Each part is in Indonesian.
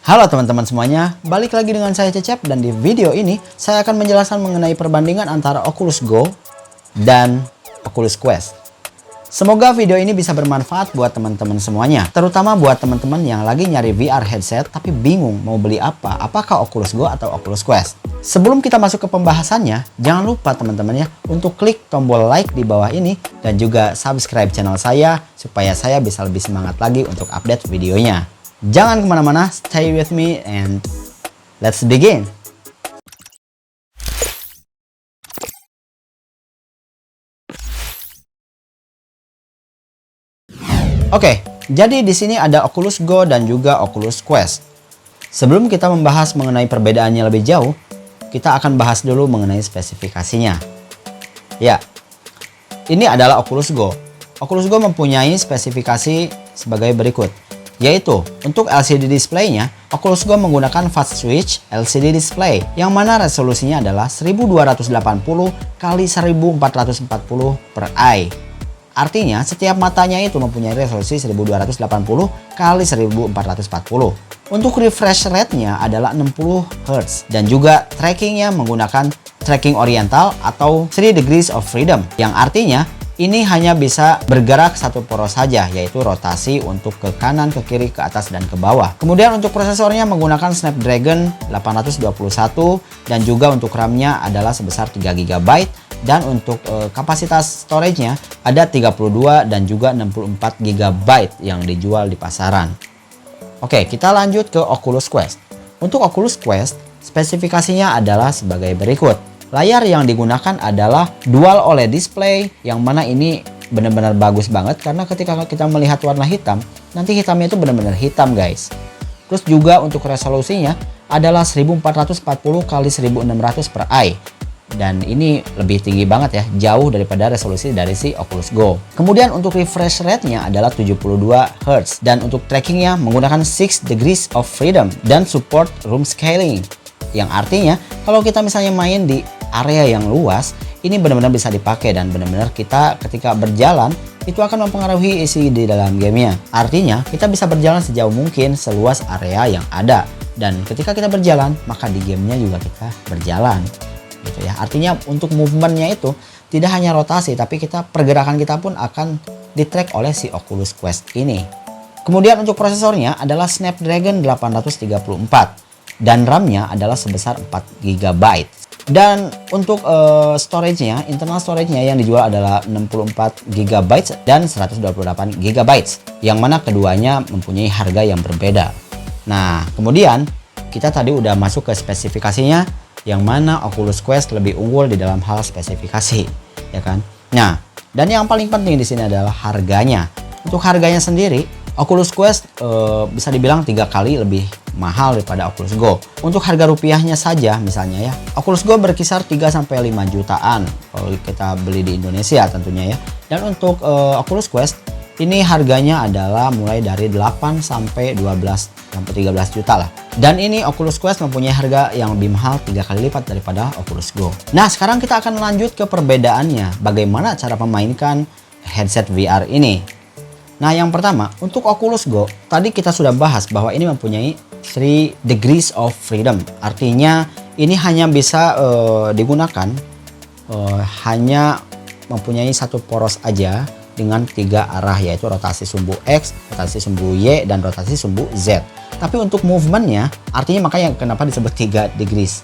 Halo teman-teman semuanya, balik lagi dengan saya Cecep dan di video ini saya akan menjelaskan mengenai perbandingan antara Oculus Go dan Oculus Quest. Semoga video ini bisa bermanfaat buat teman-teman semuanya, terutama buat teman-teman yang lagi nyari VR headset tapi bingung mau beli apa, apakah Oculus Go atau Oculus Quest. Sebelum kita masuk ke pembahasannya, jangan lupa teman-teman ya untuk klik tombol like di bawah ini dan juga subscribe channel saya supaya saya bisa lebih semangat lagi untuk update videonya. Jangan kemana-mana, stay with me and let's begin. Oke, jadi di sini ada Oculus Go dan juga Oculus Quest. Sebelum kita membahas mengenai perbedaannya lebih jauh, kita akan bahas dulu mengenai spesifikasinya. Ya, ini adalah Oculus Go. Oculus Go mempunyai spesifikasi sebagai berikut. Yaitu, untuk LCD display-nya, Oculus Go menggunakan fast switch LCD display yang mana resolusinya adalah 1280 x 1440 per eye. Artinya, setiap matanya itu mempunyai resolusi 1280 x 1440. Untuk refresh rate-nya adalah 60 Hz dan juga trackingnya menggunakan tracking oriental atau 3 degrees of freedom yang artinya ini hanya bisa bergerak satu poros saja, yaitu rotasi untuk ke kanan, ke kiri, ke atas, dan ke bawah. Kemudian untuk prosesornya menggunakan Snapdragon 821 dan juga untuk RAM-nya adalah sebesar 3 GB dan untuk kapasitas storage-nya ada 32 dan juga 64 GB yang dijual di pasaran. Oke, kita lanjut ke Oculus Quest. Untuk Oculus Quest, spesifikasinya adalah sebagai berikut. Layar yang digunakan adalah dual OLED display yang mana ini benar-benar bagus banget karena ketika kita melihat warna hitam, nanti hitamnya itu benar-benar hitam guys. Terus juga untuk resolusinya adalah 1440 x 1600 per eye. Dan ini lebih tinggi banget ya, jauh daripada resolusi dari si Oculus Go. Kemudian untuk refresh rate-nya adalah 72 Hz dan untuk trackingnya menggunakan 6 degrees of freedom dan support room scaling. Yang artinya kalau kita misalnya main di area yang luas, ini benar-benar bisa dipakai dan benar-benar kita ketika berjalan itu akan mempengaruhi isi di dalam gamenya. Artinya kita bisa berjalan sejauh mungkin seluas area yang ada dan ketika kita berjalan maka di gamenya juga kita berjalan gitu ya. Artinya untuk movementnya itu tidak hanya rotasi tapi pergerakan kita pun akan di track oleh si Oculus Quest ini. Kemudian untuk prosesornya adalah Snapdragon 834 dan RAM-nya adalah sebesar 4 GB. Dan untuk storage-nya, internal storage-nya yang dijual adalah 64 GB dan 128 GB. Yang mana keduanya mempunyai harga yang berbeda. Nah, kemudian kita tadi udah masuk ke spesifikasinya yang mana Oculus Quest lebih unggul di dalam hal spesifikasi, ya kan? Nah, dan yang paling penting di sini adalah harganya. Untuk harganya sendiri, Oculus Quest bisa dibilang 3 kali lebih mahal daripada Oculus Go. Untuk harga rupiahnya saja misalnya ya, Oculus Go berkisar 3-5 jutaan kalau kita beli di Indonesia tentunya ya. Dan untuk Oculus Quest ini harganya adalah mulai dari 8 sampai 12 sampai 13 juta lah. Dan ini Oculus Quest mempunyai harga yang lebih mahal 3 kali lipat daripada Oculus Go. Nah, sekarang kita akan lanjut ke perbedaannya. Bagaimana cara memainkan headset VR ini? Nah, yang pertama, untuk Oculus Go, tadi kita sudah bahas bahwa ini mempunyai 3 degrees of freedom. Artinya, ini hanya bisa digunakan hanya mempunyai satu poros aja dengan 3 arah, yaitu rotasi sumbu X, rotasi sumbu Y, dan rotasi sumbu Z. Tapi untuk movementnya, artinya makanya kenapa disebut 3 degrees.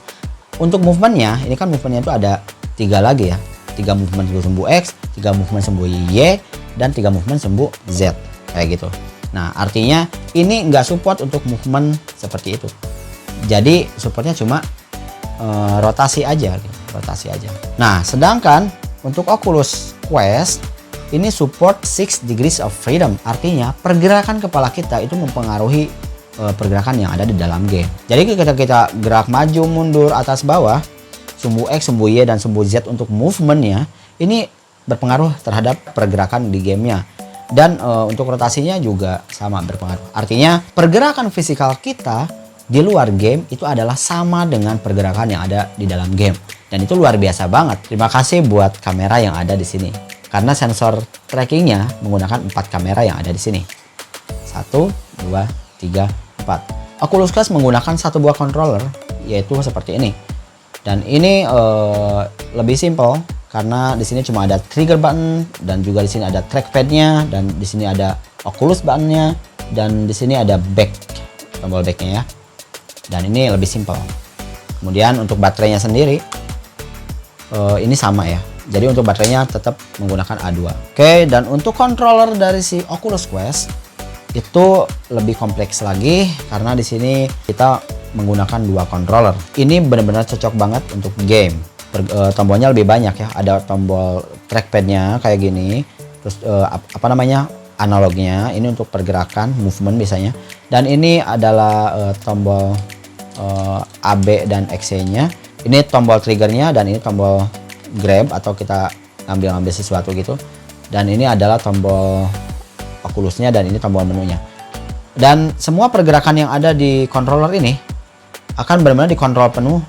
Untuk movementnya, ini kan movementnya itu ada 3 lagi ya. 3 movement sumbu X, 3 movement sumbu Y, dan 3 movement sumbu Z kayak gitu. Nah, artinya ini nggak support untuk movement seperti itu. Jadi supportnya cuma rotasi aja gitu. Rotasi aja. Nah, sedangkan untuk Oculus Quest ini support 6 degrees of freedom. Artinya pergerakan kepala kita itu mempengaruhi pergerakan yang ada di dalam game. Jadi ketika kita gerak maju, mundur, atas, bawah, sumbu X, sumbu Y, dan sumbu Z untuk movementnya ini berpengaruh terhadap pergerakan di gamenya. Dan untuk rotasinya juga sama berpengaruh. Artinya pergerakan fisikal kita di luar game itu adalah sama dengan pergerakan yang ada di dalam game. Dan itu luar biasa banget. Terima kasih buat kamera yang ada di sini. Karena sensor trackingnya menggunakan 4 kamera yang ada di sini. 1, 2, 3, 4. Oculus Quest menggunakan satu buah controller, yaitu seperti ini. Dan ini lebih simple karena di sini cuma ada trigger button, dan juga di sini ada trackpad-nya, dan di sini ada Oculus button-nya, dan di sini ada back, tombol back-nya ya. Dan ini lebih simple. Kemudian untuk baterainya sendiri ini sama ya. Jadi untuk baterainya tetap menggunakan A2. Oke, dan untuk controller dari si Oculus Quest itu lebih kompleks lagi karena di sini kita menggunakan dua controller. Ini benar-benar cocok banget untuk game. Tombolnya lebih banyak ya. Ada tombol trackpadnya kayak gini. Terus apa namanya? Analognya. Ini untuk pergerakan, movement biasanya. Dan ini adalah tombol AB dan XC-nya. Ini tombol triggernya, dan ini tombol grab atau kita ngambil sesuatu gitu. Dan ini adalah tombol Oculusnya, dan ini tombol menunya. Dan semua pergerakan yang ada di controller ini akan benar-benar dikontrol penuh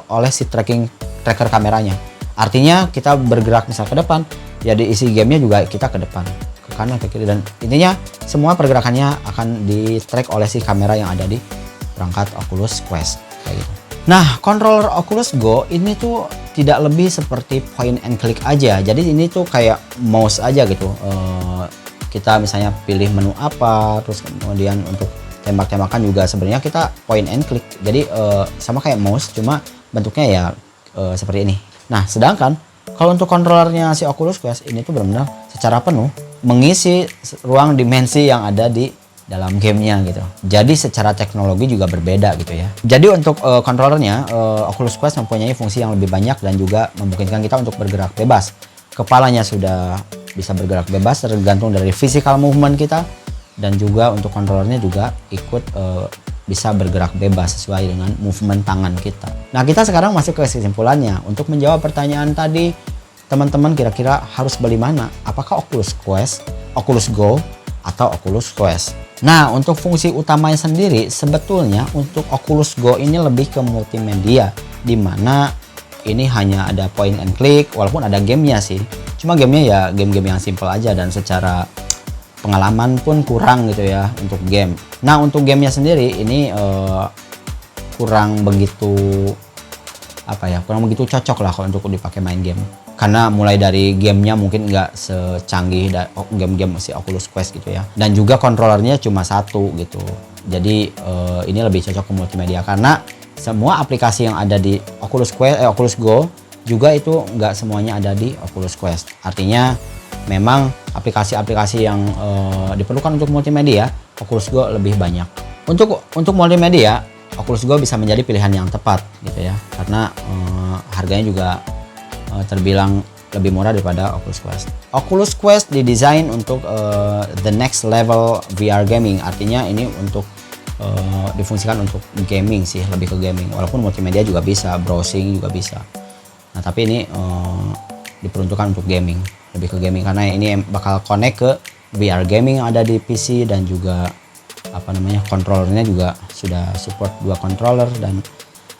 oleh si tracker kameranya. Artinya kita bergerak misal ke depan, ya diisi gamenya juga kita ke depan, ke kanan, ke kiri, dan intinya semua pergerakannya akan di-track oleh si kamera yang ada di perangkat Oculus Quest kayak gitu. Nah, controller Oculus Go ini tuh tidak lebih seperti point and click aja. Jadi ini tuh kayak mouse aja gitu. Kita misalnya pilih menu apa, terus kemudian untuk tembak-tembakan juga sebenarnya kita point and click. Jadi sama kayak mouse, cuma bentuknya ya seperti ini. Nah, sedangkan kalau untuk controllernya si Oculus Quest ini tuh benar-benar secara penuh mengisi ruang dimensi yang ada di dalam gamenya gitu. Jadi secara teknologi juga berbeda gitu ya. Jadi untuk controllernya Oculus Quest mempunyai fungsi yang lebih banyak dan juga memungkinkan kita untuk bergerak bebas. Kepalanya sudah bisa bergerak bebas tergantung dari physical movement kita, dan juga untuk controllernya juga ikut bisa bergerak bebas sesuai dengan movement tangan kita. Nah, kita sekarang masuk ke kesimpulannya. Untuk menjawab pertanyaan tadi, teman-teman kira-kira harus beli mana? Apakah Oculus Quest, Oculus Go, atau Oculus Quest? Nah, untuk fungsi utamanya sendiri sebetulnya untuk Oculus Go ini lebih ke multimedia, di mana ini hanya ada point and click, walaupun ada gamenya sih. Cuma gamenya ya game-game yang simple aja, dan secara pengalaman pun kurang gitu ya untuk game. Nah, untuk gamenya sendiri ini kurang begitu cocok lah kalau untuk dipakai main game. Karena mulai dari gamenya mungkin nggak secanggih game-game si Oculus Quest gitu ya. Dan juga kontrolernya cuma satu gitu. Jadi ini lebih cocok ke multimedia karena semua aplikasi yang ada di Oculus Go juga itu nggak semuanya ada di Oculus Quest. Artinya memang aplikasi-aplikasi yang diperlukan untuk multimedia Oculus Go lebih banyak. Untuk multimedia Oculus Go bisa menjadi pilihan yang tepat gitu ya. Karena harganya juga terbilang lebih murah daripada Oculus Quest. Oculus Quest didesain untuk the next level VR gaming. Artinya ini untuk difungsikan untuk gaming sih, lebih ke gaming. Walaupun multimedia juga bisa, browsing juga bisa. Nah, tapi ini diperuntukkan untuk gaming, lebih ke gaming karena ini bakal connect ke VR gaming yang ada di PC, dan juga controllernya juga sudah support dua controller,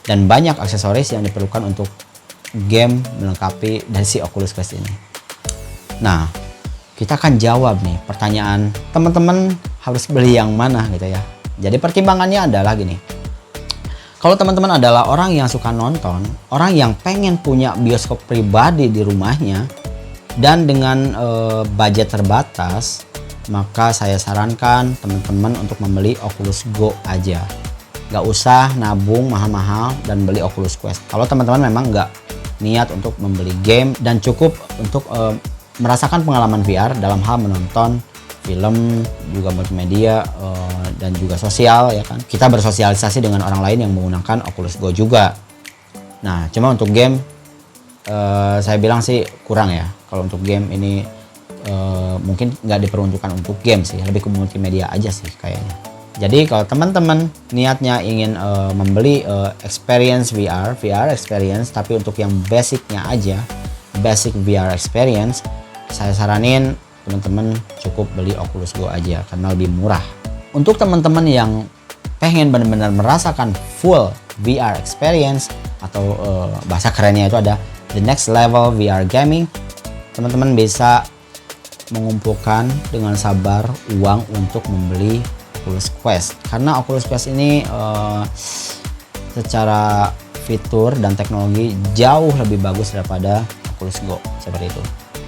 dan banyak aksesoris yang diperlukan untuk game melengkapi dari si Oculus Quest ini. Nah, kita akan jawab nih pertanyaan teman-teman harus beli yang mana gitu ya. Jadi pertimbangannya adalah gini. Kalau teman-teman adalah orang yang suka nonton, orang yang pengen punya bioskop pribadi di rumahnya, dan dengan budget terbatas, maka saya sarankan teman-teman untuk membeli Oculus Go aja. Gak usah nabung mahal-mahal dan beli Oculus Quest. Kalau teman-teman memang nggak niat untuk membeli game dan cukup untuk merasakan pengalaman VR dalam hal menonton film, juga multimedia, dan juga sosial ya kan. Kita bersosialisasi dengan orang lain yang menggunakan Oculus Go juga. Nah, cuma untuk game saya bilang sih kurang ya. Kalau untuk game ini mungkin nggak diperuntukkan untuk game sih, lebih ke multimedia aja sih kayaknya. Jadi kalau teman-teman niatnya ingin membeli experience VR experience, tapi untuk yang basicnya aja, basic VR experience, saya saranin teman-teman cukup beli Oculus Go aja karena lebih murah. Untuk teman-teman yang pengen benar-benar merasakan full VR experience, atau bahasa kerennya itu ada the next level VR gaming, teman-teman bisa mengumpulkan dengan sabar uang untuk membeli Oculus Quest. Karena Oculus Quest ini secara fitur dan teknologi jauh lebih bagus daripada Oculus Go, seperti itu.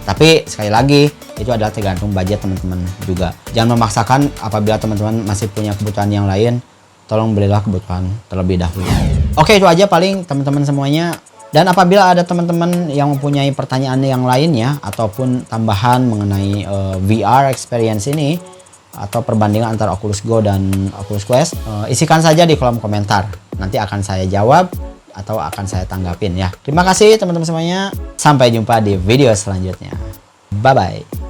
Tapi sekali lagi itu adalah tergantung budget teman-teman juga. Jangan memaksakan. Apabila teman-teman masih punya kebutuhan yang lain, tolong belilah kebutuhan terlebih dahulu. Oke, itu aja paling teman-teman semuanya. Dan apabila ada teman-teman yang mempunyai pertanyaan yang lainnya ataupun tambahan mengenai VR experience ini atau perbandingan antara Oculus Go dan Oculus Quest, isikan saja di kolom komentar. Nanti akan saya jawab atau akan saya tanggapin ya. Terima kasih teman-teman semuanya. Sampai jumpa di video selanjutnya. Bye-bye.